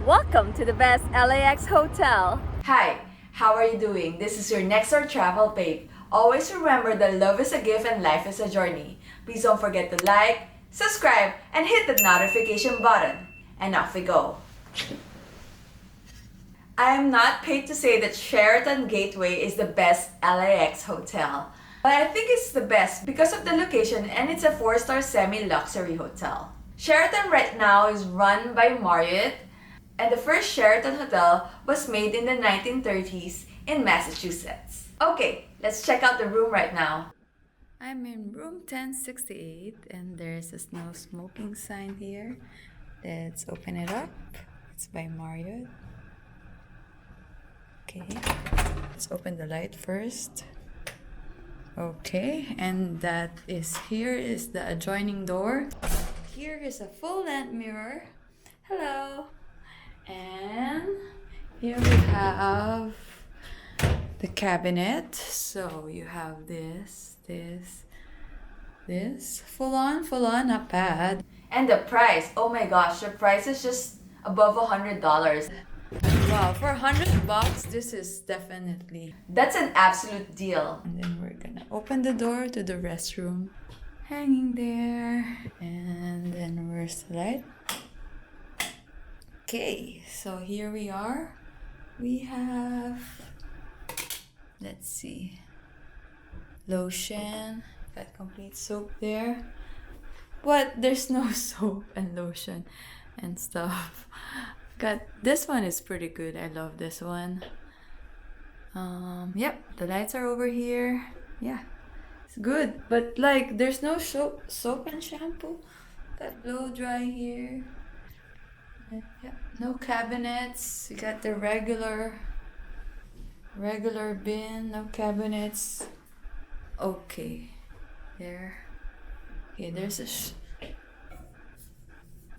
Welcome to the best LAX hotel. Hi, how are you doing? This is your next door travel babe. Always remember that love is a gift and life is a journey. Please don't forget to like, subscribe, and hit the notification button. And off we go. I am not paid to say that Sheraton Gateway is the best LAX hotel. But I think it's the best because of the location and it's a 4-star semi-luxury hotel. Sheraton right now is run by Marriott, and the first Sheraton hotel was made in the 1930s in Massachusetts. Okay, let's check out the room right now. I'm in room 1068 and there's a no smoking sign here. Let's open it up. It's by Marriott. Okay, let's open the light first. Okay, and that is here is the adjoining door. Here is a full-length mirror. Hello. And here we have the cabinet. So you have this, full on, not bad. And the price, oh my gosh, the price is just above $100. Wow, for $100, this is definitely. That's an absolute deal. And then we're gonna open the door to the restroom. Hanging there. And then where's the light? Okay, so here we are. We have, let's see, lotion. Got complete soap there. But there's no soap and lotion and stuff. Got this one is pretty good. I love this one. Yep, the lights are over here. Yeah, it's good. But like, there's no soap and shampoo. Got blow dry here. Yeah, no cabinets. You got the regular bin. No cabinets. Okay, there. Okay, there's a.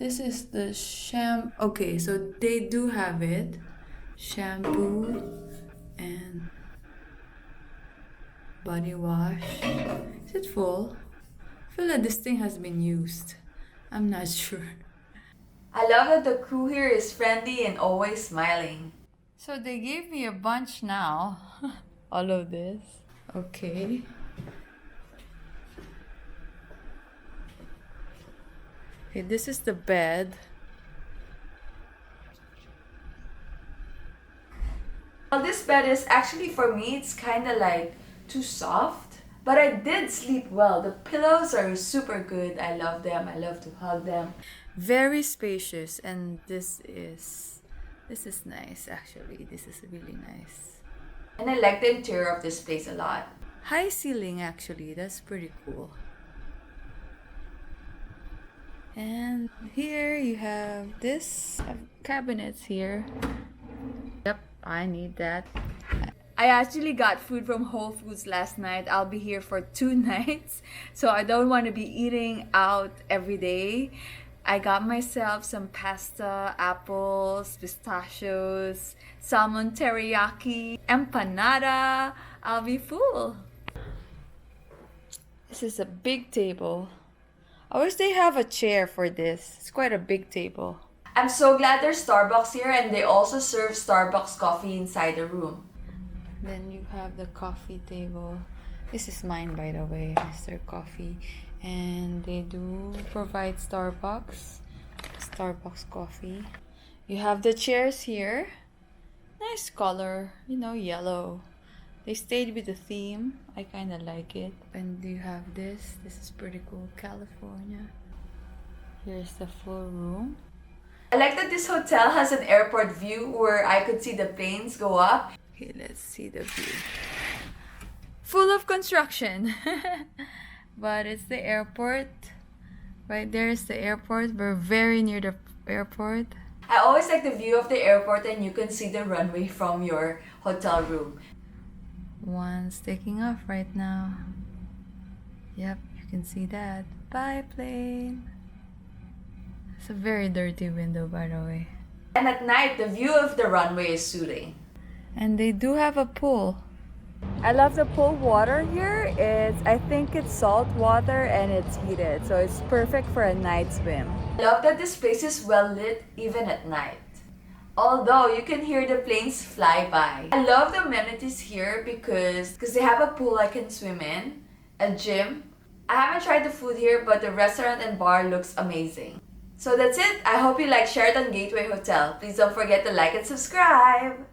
This is the Okay, so they do have it. Shampoo and body wash. Is it full? I feel like this thing has been used. I'm not sure. I love that the crew here is friendly and always smiling. So they gave me a bunch now. All of this. Okay. Okay, this is the bed. Well, this bed is actually, for me, it's kind of like too soft. But I did sleep well. The pillows are super good. I love them. I love to hug them. Very spacious, and this is nice actually. This is really nice. And I like the interior of this place a lot. High ceiling actually. That's pretty cool. And here you have this cabinets here. Yep, I need that. I actually got food from Whole Foods last night. I'll be here for 2 nights, so I don't want to be eating out every day. I got myself some pasta, apples, pistachios, salmon teriyaki, empanada. I'll be full. This is a big table. I wish they have a chair for this. It's quite a big table. I'm so glad there's Starbucks here, and they also serve Starbucks coffee inside the room. Then you have the coffee table. This is mine, by the way. Mr. Coffee. And they do provide Starbucks coffee. You have the chairs here. Nice color, yellow. They stayed with the theme. I kind of like it. And you have this. This is pretty cool. California. Here's the full room. I like that this hotel has an airport view where I could see the planes go up. Okay, let's see the view. Full of construction. But it's the airport. Right there is the airport. We're very near the airport. I always like the view of the airport, and you can see the runway from your hotel room. One's taking off right now. Yep, you can see that. Bye, plane. It's a very dirty window, by the way. And at night, the view of the runway is soothing. And they do have a pool. I love the pool water here. I think it's salt water and it's heated, so it's perfect for a night swim. I love that this place is well lit even at night. although you can hear the planes fly by. I love the amenities here because they have a pool I can swim in, a gym. I haven't tried the food here, but the restaurant and bar looks amazing. So that's it. I hope you like Sheraton Gateway Hotel. Please don't forget to like and subscribe.